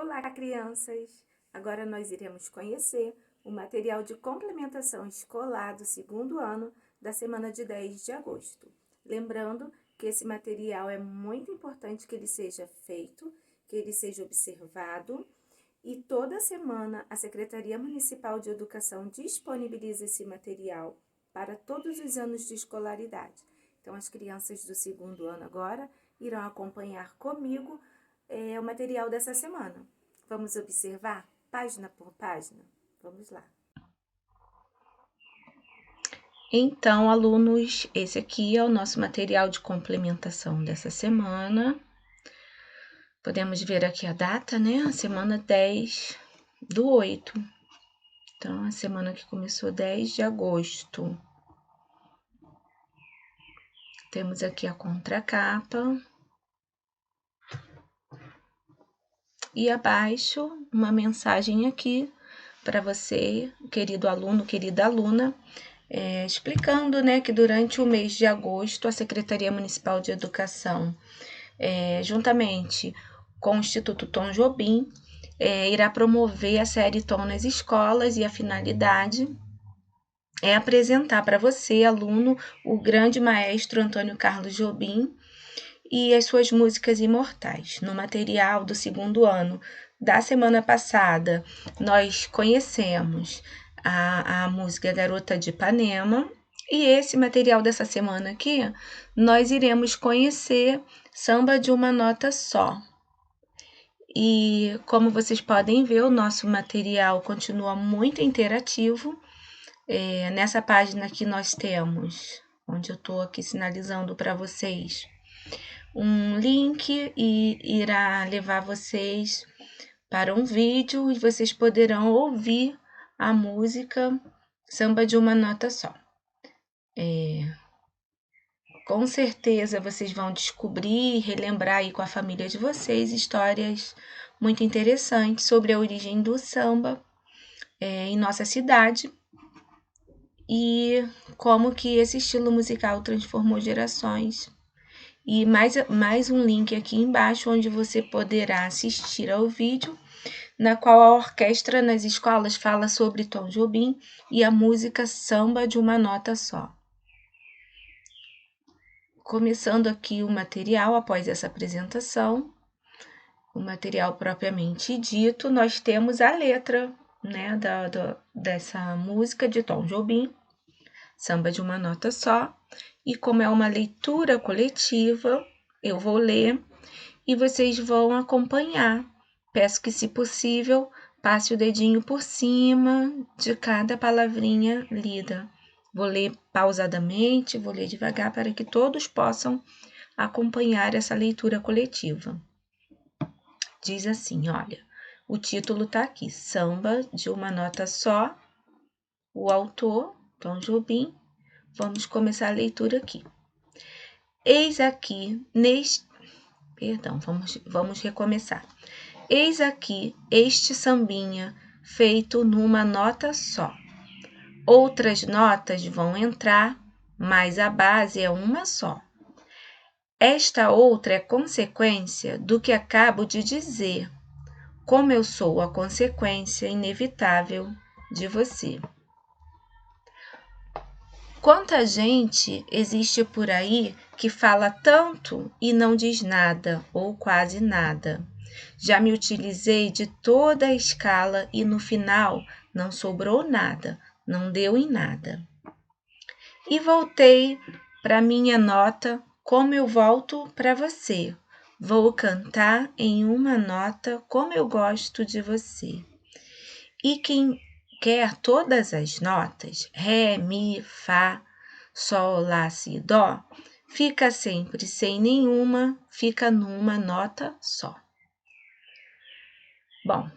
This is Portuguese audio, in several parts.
Olá, crianças! Agora nós iremos conhecer o material de complementação escolar do segundo ano da semana de 10 de agosto. Lembrando que esse material é muito importante que ele seja feito, que ele seja observado, e toda semana a Secretaria Municipal de Educação disponibiliza esse material para todos os anos de escolaridade. Então, as crianças do segundo ano agora irão acompanhar comigo o material dessa semana. Vamos observar página por página? Vamos lá. Então, alunos, esse aqui é o nosso material de complementação dessa semana. Podemos ver aqui a data, né? A semana 10/8. Então, a semana que começou 10 de agosto. Temos aqui a contracapa. E abaixo, uma mensagem aqui para você, querido aluno, querida aluna, explicando, né, que durante o mês de agosto, a Secretaria Municipal de Educação, juntamente com o Instituto Tom Jobim, irá promover a série Tom nas escolas, e a finalidade é apresentar para você, aluno, o grande maestro Antônio Carlos Jobim e as suas músicas imortais. No material do segundo ano da semana passada, nós conhecemos a música Garota de Ipanema, e esse material dessa semana aqui, nós iremos conhecer Samba de uma Nota Só. E como vocês podem ver, o nosso material continua muito interativo. Nessa página aqui nós temos, onde eu estou aqui sinalizando para vocês, um link e irá levar vocês para um vídeo e vocês poderão ouvir a música Samba de uma Nota Só. Com certeza vocês vão descobrir e relembrar aí com a família de vocês histórias muito interessantes sobre a origem do samba em nossa cidade e como que esse estilo musical transformou gerações. E mais um link aqui embaixo, onde você poderá assistir ao vídeo, na qual a orquestra nas escolas fala sobre Tom Jobim e a música Samba de uma Nota Só. Começando aqui o material, após essa apresentação, o material propriamente dito, nós temos a letra, né, dessa música de Tom Jobim, Samba de uma Nota Só. E como é uma leitura coletiva, eu vou ler e vocês vão acompanhar. Peço que, se possível, passe o dedinho por cima de cada palavrinha lida. Vou ler pausadamente, vou ler devagar para que todos possam acompanhar essa leitura coletiva. Diz assim, olha, o título está aqui, Samba de uma Nota Só, o autor, Tom Jobim. Vamos começar a leitura aqui. Eis aqui, vamos recomeçar. Eis aqui este sambinha, feito numa nota só. Outras notas vão entrar, mas a base é uma só. Esta outra é consequência do que acabo de dizer, como eu sou a consequência inevitável de você. Quanta gente existe por aí que fala tanto e não diz nada, ou quase nada. Já me utilizei de toda a escala e no final não sobrou nada, não deu em nada. E voltei para minha nota como eu volto para você. Vou cantar em uma nota como eu gosto de você. E quem quer todas as notas, ré, mi, fá, sol, lá, si, dó, fica sempre sem nenhuma, fica numa nota só. Bom,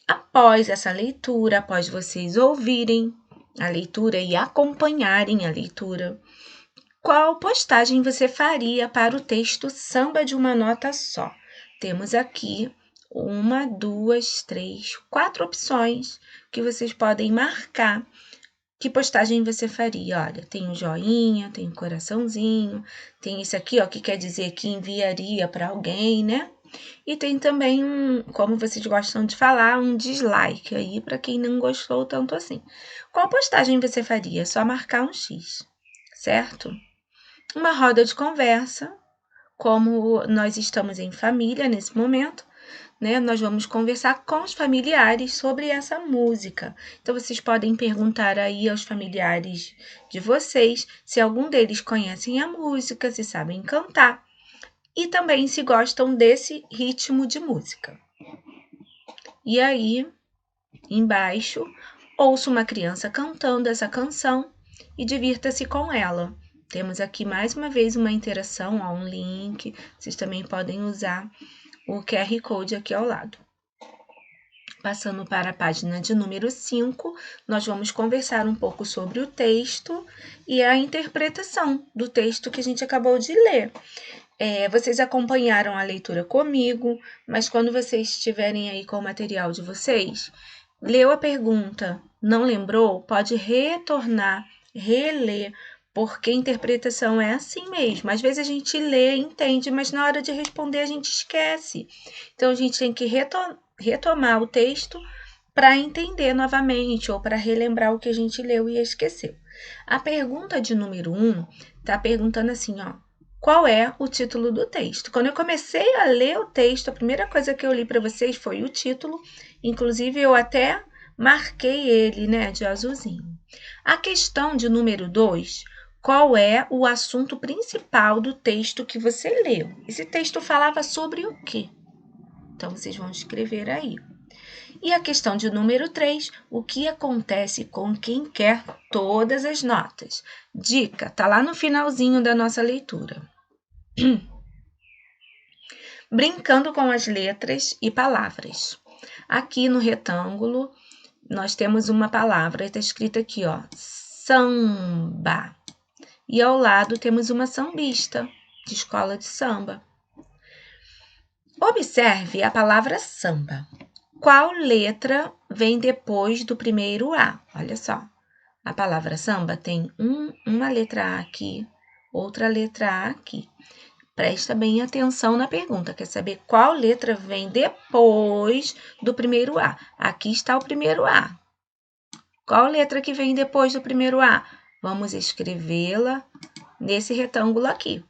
após essa leitura, após vocês ouvirem a leitura e acompanharem a leitura, qual postagem você faria para o texto Samba de uma Nota Só? Temos aqui 1, 2, 3, 4 opções que vocês podem marcar. Que postagem você faria? Olha, tem o joinha, tem o coraçãozinho, tem isso aqui, ó, que quer dizer que enviaria para alguém, né? E tem também como vocês gostam de falar, um dislike aí para quem não gostou tanto assim. Qual postagem você faria? Só marcar um X, certo? Uma roda de conversa, como nós estamos em família nesse momento, né? Nós vamos conversar com os familiares sobre essa música. Então, vocês podem perguntar aí aos familiares de vocês se algum deles conhecem a música, se sabem cantar e também se gostam desse ritmo de música. E aí, embaixo, ouça uma criança cantando essa canção e divirta-se com ela. Temos aqui mais uma vez uma interação, um link. Vocês também podem usar o QR Code aqui ao lado. Passando para a página de número 5, nós vamos conversar um pouco sobre o texto e a interpretação do texto que a gente acabou de ler. Vocês acompanharam a leitura comigo, mas quando vocês estiverem aí com o material de vocês, leu a pergunta, não lembrou? Pode retornar, reler, porque a interpretação é assim mesmo. Às vezes a gente lê, entende, mas na hora de responder a gente esquece. Então a gente tem que retomar o texto para entender novamente ou para relembrar o que a gente leu e esqueceu. A pergunta de número 1 está perguntando assim, ó. Qual é o título do texto? Quando eu comecei a ler o texto, a primeira coisa que eu li para vocês foi o título. Inclusive, eu até marquei ele, né, de azulzinho. A questão de número 2, qual é o assunto principal do texto que você leu? Esse texto falava sobre o quê? Então, vocês vão escrever aí. E a questão de número 3, o que acontece com quem quer todas as notas? Dica, tá lá no finalzinho da nossa leitura. Brincando com as letras e palavras. Aqui no retângulo, nós temos uma palavra, está escrita aqui, ó, samba. E ao lado temos uma sambista, de escola de samba. Observe a palavra samba. Qual letra vem depois do primeiro A? Olha só, a palavra samba tem uma letra A aqui, outra letra A aqui. Presta bem atenção na pergunta, quer saber qual letra vem depois do primeiro A? Aqui está o primeiro A. Qual letra que vem depois do primeiro A? Vamos escrevê-la nesse retângulo aqui,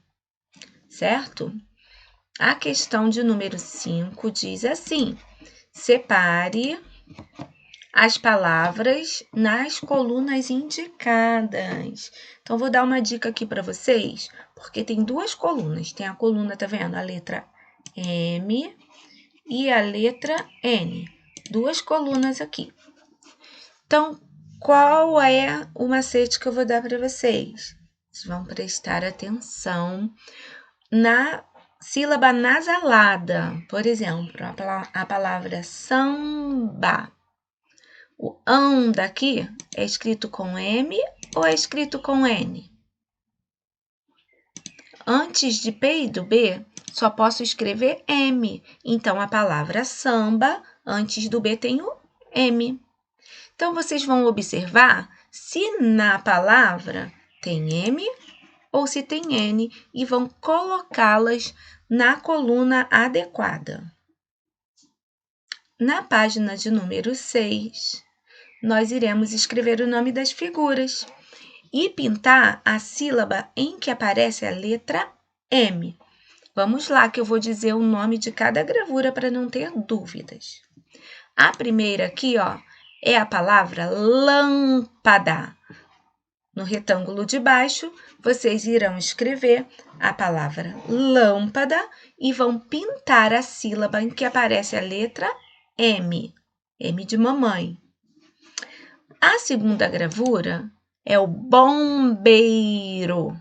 certo? A questão de número 5 diz assim, separe as palavras nas colunas indicadas. Então, vou dar uma dica aqui para vocês, porque tem duas colunas. Tem a coluna, tá vendo? A letra M e a letra N. Duas colunas aqui. Então, qual é o macete que eu vou dar para vocês? Vocês vão prestar atenção na sílaba nasalada. Por exemplo, a palavra samba. O ão daqui é escrito com M ou é escrito com N? Antes de P e do B, só posso escrever M. Então, a palavra samba, antes do B tem o M. Então, vocês vão observar se na palavra tem M ou se tem N e vão colocá-las na coluna adequada. Na página de número 6, nós iremos escrever o nome das figuras e pintar a sílaba em que aparece a letra M. Vamos lá, que eu vou dizer o nome de cada gravura para não ter dúvidas. A primeira aqui, ó, é a palavra lâmpada. No retângulo de baixo, vocês irão escrever a palavra lâmpada e vão pintar a sílaba em que aparece a letra M. M de mamãe. A segunda gravura é o bombeiro.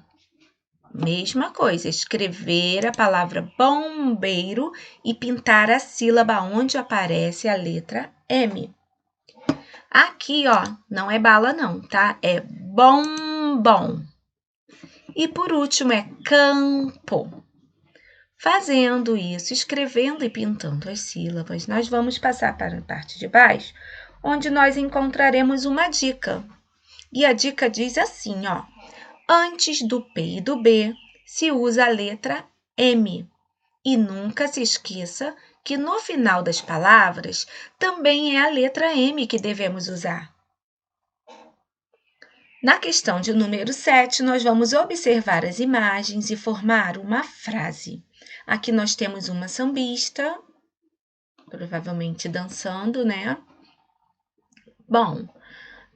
Mesma coisa, escrever a palavra bombeiro e pintar a sílaba onde aparece a letra M. Aqui, ó, não é bala não, tá? É bombom. E por último é campo. Fazendo isso, escrevendo e pintando as sílabas, nós vamos passar para a parte de baixo, onde nós encontraremos uma dica. E a dica diz assim, ó. Antes do P e do B, se usa a letra M. E nunca se esqueça que no final das palavras também é a letra M que devemos usar. Na questão de número 7, nós vamos observar as imagens e formar uma frase. Aqui nós temos uma sambista, provavelmente dançando, né? Bom,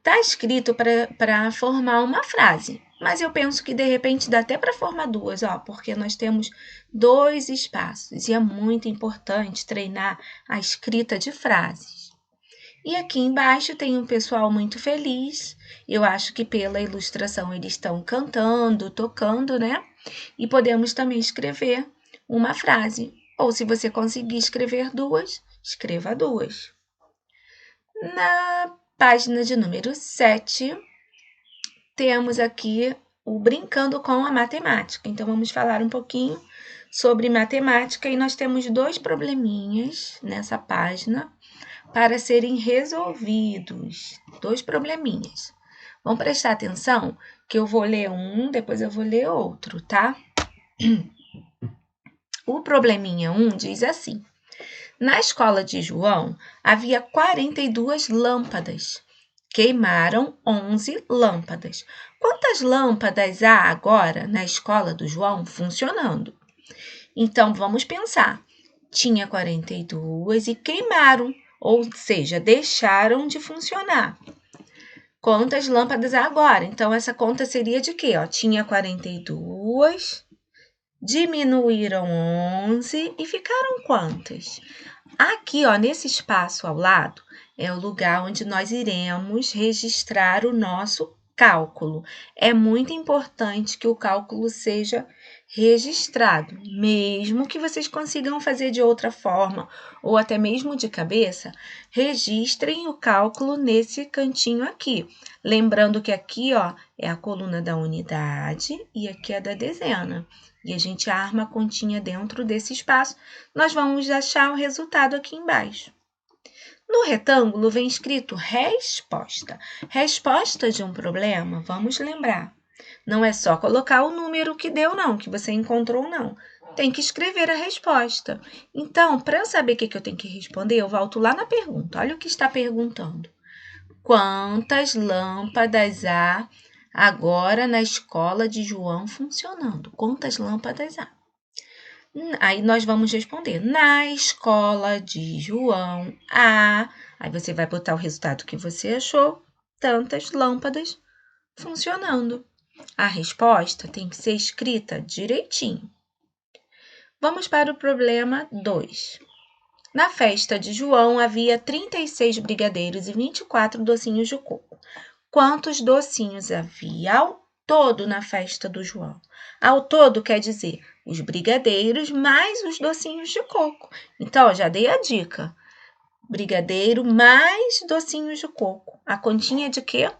tá escrito para formar uma frase, mas eu penso que de repente dá até para formar duas, porque nós temos 2 espaços e é muito importante treinar a escrita de frases. E aqui embaixo tem um pessoal muito feliz. Eu acho que pela ilustração eles estão cantando, tocando, né? E podemos também escrever uma frase. Ou se você conseguir escrever duas, escreva duas. Na página de número 7, temos aqui o Brincando com a Matemática. Então, vamos falar um pouquinho sobre matemática e nós temos 2 probleminhas nessa página para serem resolvidos. 2 probleminhas. Vamos prestar atenção que eu vou ler um, depois eu vou ler outro, tá? O probleminha 1 diz assim: na escola de João havia 42 lâmpadas. Queimaram 11 lâmpadas. Quantas lâmpadas há agora na escola do João funcionando? Então, vamos pensar. Tinha 42 e queimaram, ou seja, deixaram de funcionar. Quantas lâmpadas há agora? Então, essa conta seria de quê? Tinha 42, diminuíram 11 e ficaram quantas? Aqui, nesse espaço ao lado, é o lugar onde nós iremos registrar o nosso cálculo. É muito importante que o cálculo seja registrado, mesmo que vocês consigam fazer de outra forma ou até mesmo de cabeça, registrem o cálculo nesse cantinho aqui. Lembrando que aqui, é a coluna da unidade e aqui é da dezena. E a gente arma a continha dentro desse espaço, nós vamos achar o resultado aqui embaixo. No retângulo vem escrito resposta. Resposta de um problema, vamos lembrar. Não é só colocar o número que deu, não, que você encontrou, não. Tem que escrever a resposta. Então, para eu saber o que eu tenho que responder, eu volto lá na pergunta. Olha o que está perguntando. Quantas lâmpadas há agora na escola de João funcionando? Quantas lâmpadas há? Aí nós vamos responder, na escola de João há... Aí você vai botar o resultado que você achou, tantas lâmpadas funcionando. A resposta tem que ser escrita direitinho. Vamos para o problema 2. Na festa de João havia 36 brigadeiros e 24 docinhos de coco. Quantos docinhos havia ao todo na festa do João? Ao todo quer dizer os brigadeiros mais os docinhos de coco. Então, já dei a dica. Brigadeiro mais docinhos de coco. A continha é de quê?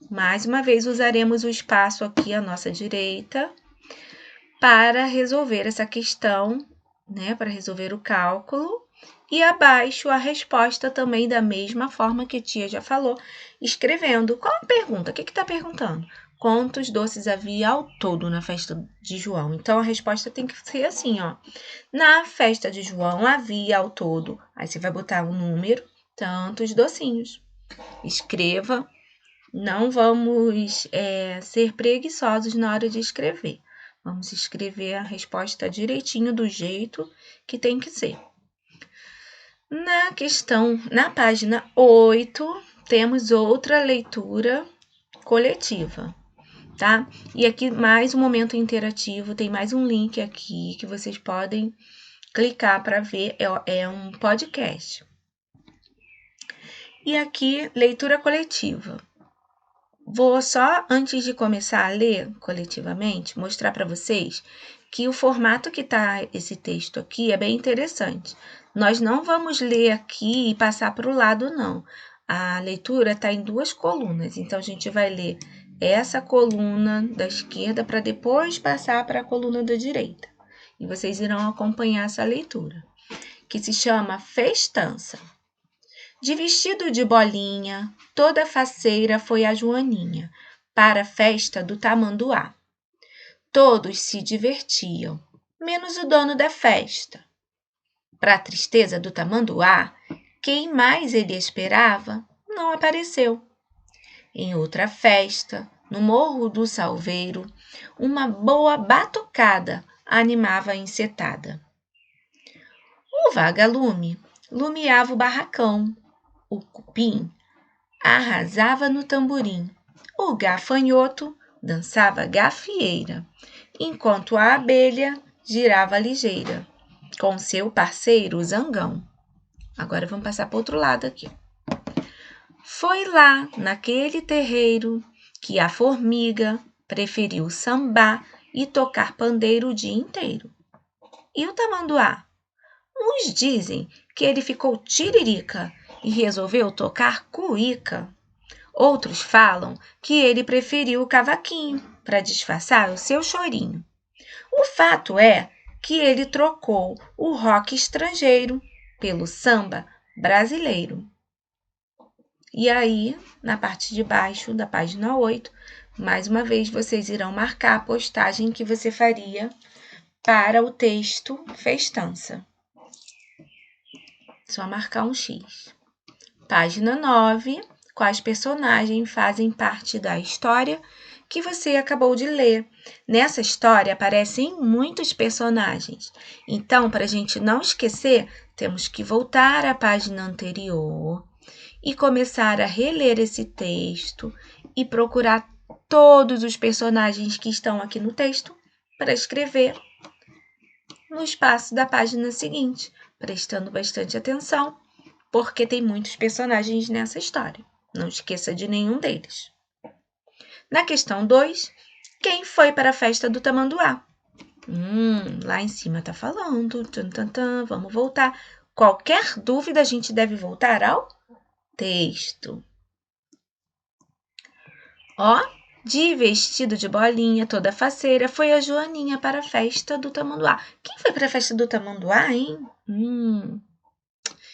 Mais uma vez, usaremos o espaço aqui à nossa direita para resolver essa questão, né? Para resolver o cálculo. E abaixo a resposta também da mesma forma que a tia já falou, escrevendo. Qual a pergunta? O que está perguntando? Quantos doces havia ao todo na festa de João? Então, a resposta tem que ser assim, Na festa de João havia ao todo, aí você vai botar um número, tantos docinhos. Escreva, não vamos ser preguiçosos na hora de escrever. Vamos escrever a resposta direitinho do jeito que tem que ser. Na página 8, temos outra leitura coletiva, tá? E aqui mais um momento interativo, tem mais um link aqui que vocês podem clicar para ver, é um podcast. E aqui, leitura coletiva. Vou só, antes de começar a ler coletivamente, mostrar para vocês que o formato que está esse texto aqui é bem interessante. Nós não vamos ler aqui e passar para o lado, não. A leitura está em 2 colunas, então a gente vai ler essa coluna da esquerda para depois passar para a coluna da direita. E vocês irão acompanhar essa leitura, que se chama Festança. De vestido de bolinha, toda faceira foi a Joaninha, para a festa do tamanduá. Todos se divertiam, menos o dono da festa. Para a tristeza do tamanduá, quem mais ele esperava não apareceu. Em outra festa, no Morro do Salveiro, uma boa batucada animava a encetada. O vagalume lumiava o barracão, o cupim arrasava no tamborim, o gafanhoto dançava gafieira, enquanto a abelha girava ligeira, com seu parceiro zangão. Agora vamos passar para o outro lado aqui. Foi lá, naquele terreiro, que a formiga preferiu sambar e tocar pandeiro o dia inteiro. E o tamanduá? Uns dizem que ele ficou tiririca e resolveu tocar cuíca. Outros falam que ele preferiu o cavaquinho para disfarçar o seu chorinho. O fato é que ele trocou o rock estrangeiro pelo samba brasileiro. E aí, na parte de baixo da página 8, mais uma vez vocês irão marcar a postagem que você faria para o texto festança. Só marcar um X. Página 9, quais personagens fazem parte da história que você acabou de ler. Nessa história aparecem muitos personagens. Então, para a gente não esquecer, temos que voltar à página anterior e começar a reler esse texto e procurar todos os personagens que estão aqui no texto para escrever no espaço da página seguinte, prestando bastante atenção, porque tem muitos personagens nessa história. Não esqueça de nenhum deles. Na questão 2, quem foi para a festa do tamanduá? Lá em cima está falando. Vamos voltar. Qualquer dúvida, a gente deve voltar ao texto. De vestido de bolinha, toda faceira, foi a Joaninha para a festa do tamanduá. Quem foi para a festa do tamanduá, hein?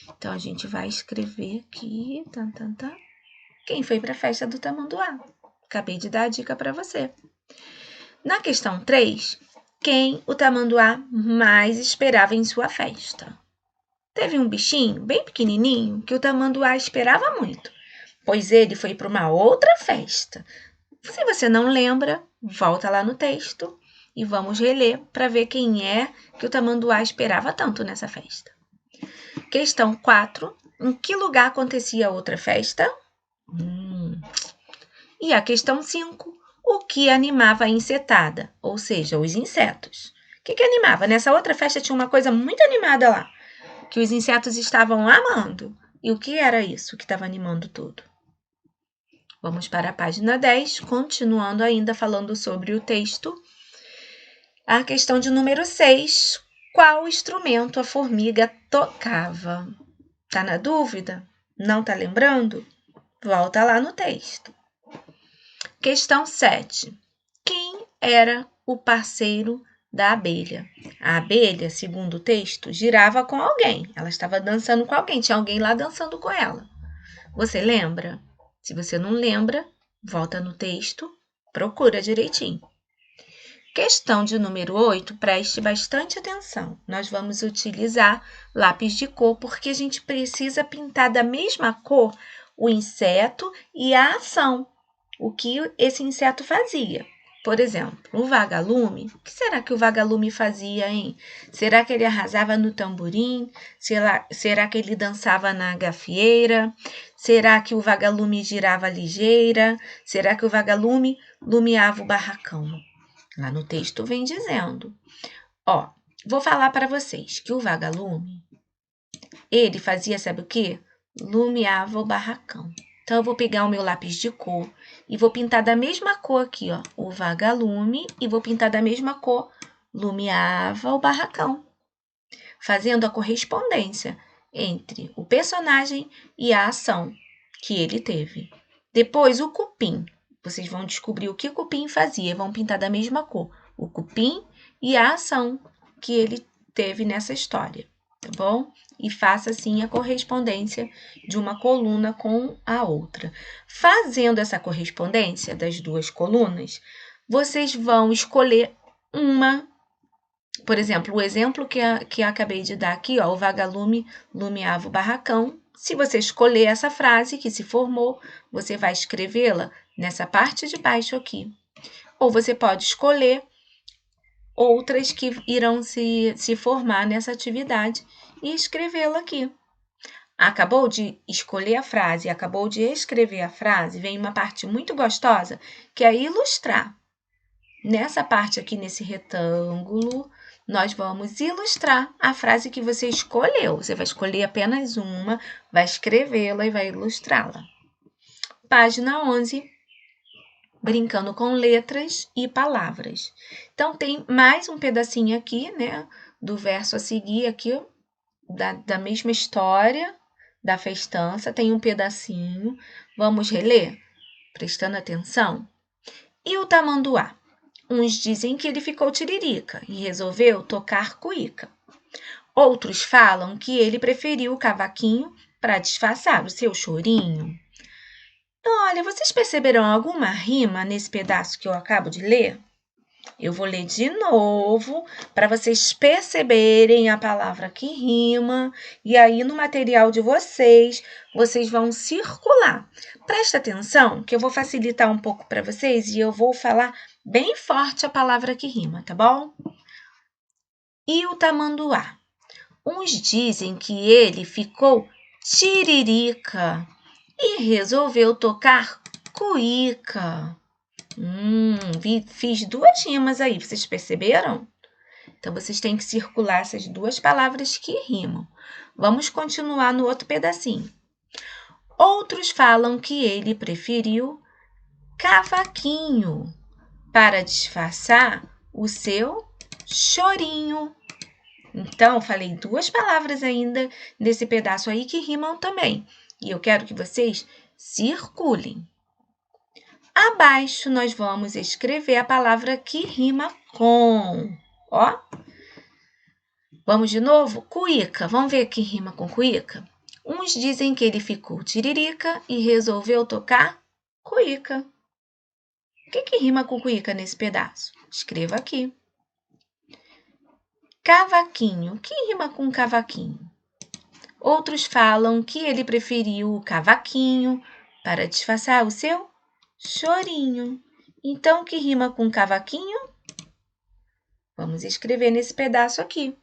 Então, a gente vai escrever aqui. Quem foi para a festa do tamanduá? Acabei de dar a dica para você. Na questão 3, quem o tamanduá mais esperava em sua festa? Teve um bichinho bem pequenininho que o tamanduá esperava muito, pois ele foi para uma outra festa. Se você não lembra, volta lá no texto e vamos reler para ver quem é que o tamanduá esperava tanto nessa festa. Questão 4. Em que lugar acontecia a outra festa? E a questão 5. O que animava a encetada, ou seja, os insetos? O que animava? Nessa outra festa tinha uma coisa muito animada lá, que os insetos estavam amando. E o que era isso que estava animando tudo? Vamos para a página 10, continuando ainda falando sobre o texto. A questão de número 6. Qual instrumento a formiga tocava? Tá na dúvida? Não tá lembrando? Volta lá no texto. Questão 7. Quem era o parceiro da abelha? A abelha, segundo o texto, girava com alguém. Ela estava dançando com alguém. Tinha alguém lá dançando com ela. Você lembra? Se você não lembra, volta no texto, procura direitinho. Questão de número 8, preste bastante atenção. Nós vamos utilizar lápis de cor porque a gente precisa pintar da mesma cor o inseto e a ação. O que esse inseto fazia. Por exemplo, o vagalume. O que será que o vagalume fazia, hein? Será que ele arrasava no tamborim? Será que ele dançava na gafieira? Será que o vagalume girava ligeira? Será que o vagalume lumiava o barracão? Lá no texto vem dizendo. Vou falar para vocês que o vagalume, ele fazia, sabe o quê? Lumiava o barracão. Então, eu vou pegar o meu lápis de cor e vou pintar da mesma cor aqui, o vagalume, e vou pintar da mesma cor, lumiava o barracão, fazendo a correspondência entre o personagem e a ação que ele teve. Depois, o cupim. Vocês vão descobrir o que o cupim fazia, vão pintar da mesma cor, o cupim e a ação que ele teve nessa história, tá bom? E faça, assim, a correspondência de uma coluna com a outra. Fazendo essa correspondência das duas colunas, vocês vão escolher uma Por exemplo, o exemplo que acabei de dar aqui, ó, o vagalume lumiava o barracão. Se você escolher essa frase que se formou, você vai escrevê-la nessa parte de baixo aqui. Ou você pode escolher outras que irão se formar nessa atividade e escrevê-la aqui. Acabou de escolher a frase, acabou de escrever a frase, vem uma parte muito gostosa, que é ilustrar. Nessa parte aqui, nesse retângulo, nós vamos ilustrar a frase que você escolheu. Você vai escolher apenas uma, vai escrevê-la e vai ilustrá-la. Página 11, brincando com letras e palavras. Então, tem mais um pedacinho aqui, né, do verso a seguir aqui, da mesma história da festança, tem um pedacinho. Vamos reler? Prestando atenção. E o tamanduá? Uns dizem que ele ficou tiririca e resolveu tocar cuíca. Outros falam que ele preferiu o cavaquinho para disfarçar o seu chorinho. Olha, vocês perceberam alguma rima nesse pedaço que eu acabo de ler? Eu vou ler de novo para vocês perceberem a palavra que rima e aí no material de vocês vão circular. Presta atenção que eu vou facilitar um pouco para vocês e eu vou falar bem forte a palavra que rima, tá bom? E o tamanduá? Uns dizem que ele ficou tiririca e resolveu tocar cuíca. Fiz duas rimas aí, vocês perceberam? Então, vocês têm que circular essas duas palavras que rimam. Vamos continuar no outro pedacinho. Outros falam que ele preferiu cavaquinho para disfarçar o seu chorinho. Então, falei duas palavras ainda nesse pedaço aí que rimam também. E eu quero que vocês circulem. Abaixo, nós vamos escrever a palavra que rima com. Ó. Vamos de novo? Cuíca. Vamos ver que rima com cuíca? Uns dizem que ele ficou tiririca e resolveu tocar cuíca. O que rima com cuíca nesse pedaço? Escreva aqui. Cavaquinho. O que rima com cavaquinho? Outros falam que ele preferiu o cavaquinho para disfarçar o seu chorinho. Então, o que rima com cavaquinho? Vamos escrever nesse pedaço aqui.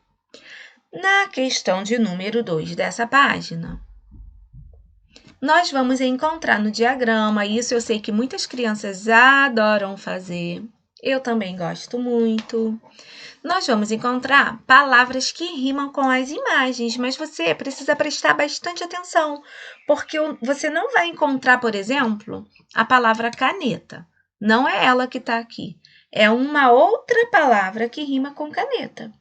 Na questão de número 2 dessa página, nós vamos encontrar no diagrama, isso eu sei que muitas crianças adoram fazer, eu também gosto muito. Nós vamos encontrar palavras que rimam com as imagens, mas você precisa prestar bastante atenção, porque você não vai encontrar, por exemplo, a palavra caneta. Não é ela que está aqui. É uma outra palavra que rima com caneta.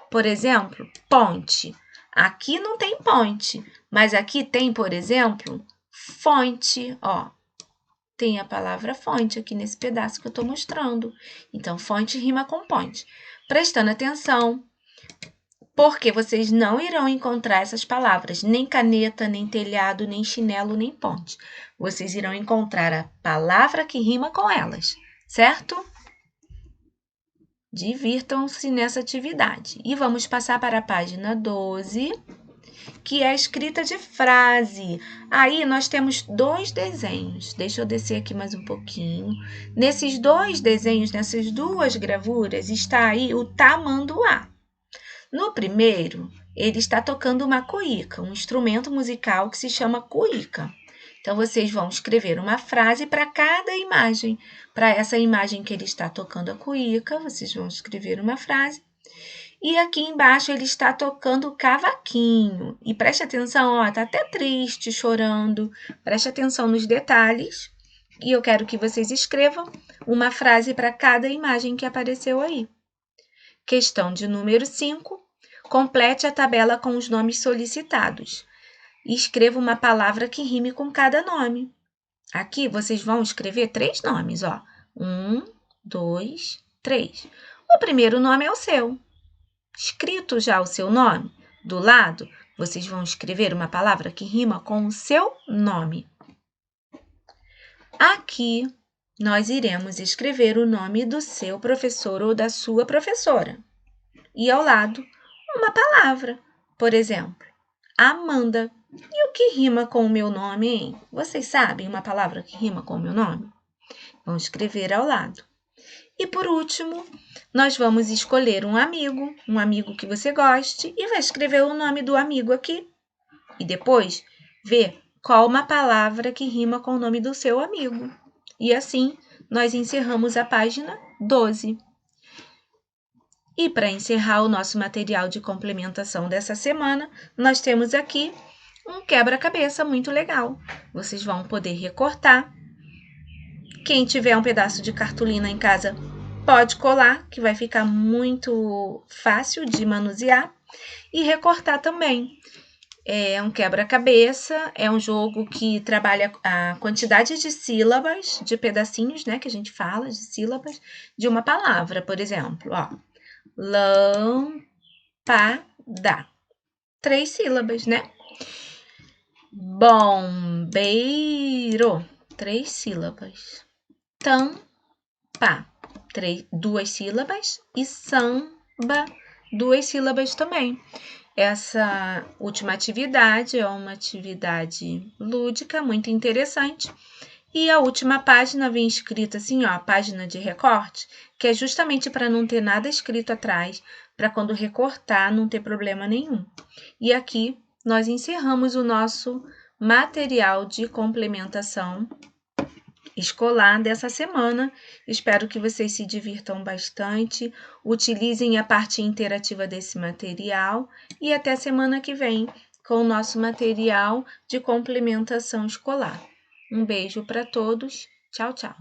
Por exemplo, ponte. Aqui não tem ponte, mas aqui tem, por exemplo, fonte. Ó, tem a palavra fonte aqui nesse pedaço que eu estou mostrando. Então, fonte rima com ponte. Prestando atenção, porque vocês não irão encontrar essas palavras, nem caneta, nem telhado, nem chinelo, nem ponte. Vocês irão encontrar a palavra que rima com elas, certo? Divirtam-se nessa atividade. E vamos passar para a página 12, que é a escrita de frase. Aí nós temos dois desenhos. Deixa eu descer aqui mais um pouquinho. Nesses dois desenhos, nessas duas gravuras, está aí o tamanduá. No primeiro, ele está tocando uma cuíca, um instrumento musical que se chama cuíca. Então, vocês vão escrever uma frase para cada imagem. Para essa imagem que ele está tocando a cuíca, vocês vão escrever uma frase. E aqui embaixo ele está tocando o cavaquinho. E preste atenção, ó, tá até triste, chorando. Preste atenção nos detalhes. E eu quero que vocês escrevam uma frase para cada imagem que apareceu aí. Questão de número 5. Complete a tabela com os nomes solicitados. E escreva uma palavra que rime com cada nome. Aqui vocês vão escrever 3 nomes, ó. 1, 2, 3. O primeiro nome é o seu. Escrito já o seu nome, do lado, vocês vão escrever uma palavra que rima com o seu nome. Aqui, nós iremos escrever o nome do seu professor ou da sua professora. e ao lado uma palavra. Por exemplo, Amanda. E o que rima com o meu nome, hein? Vocês sabem uma palavra que rima com o meu nome? Vão escrever ao lado. E por último, nós vamos escolher um amigo que você goste, e vai escrever o nome do amigo aqui. E depois, ver qual uma palavra que rima com o nome do seu amigo. E assim, nós encerramos a página 12. E para encerrar o nosso material de complementação dessa semana, nós temos aqui um quebra-cabeça muito legal. Vocês vão poder recortar. Quem tiver um pedaço de cartolina em casa, pode colar, que vai ficar muito fácil de manusear. E recortar também. É um quebra-cabeça, é um jogo que trabalha a quantidade de sílabas, de pedacinhos, né, que a gente fala, de sílabas, de uma palavra, por exemplo, ó. Lâmpada. 3 sílabas, né? Bombeiro. 3 sílabas. Tampa. 2 sílabas. E samba. 2 sílabas também. Essa última atividade é uma atividade lúdica, muito interessante. E a última página vem escrita assim, ó, a página de recorte, que é justamente para não ter nada escrito atrás, para quando recortar não ter problema nenhum. E aqui nós encerramos o nosso material de complementação escolar dessa semana. Espero que vocês se divirtam bastante, utilizem a parte interativa desse material e até semana que vem com o nosso material de complementação escolar. Um beijo para todos. Tchau, tchau.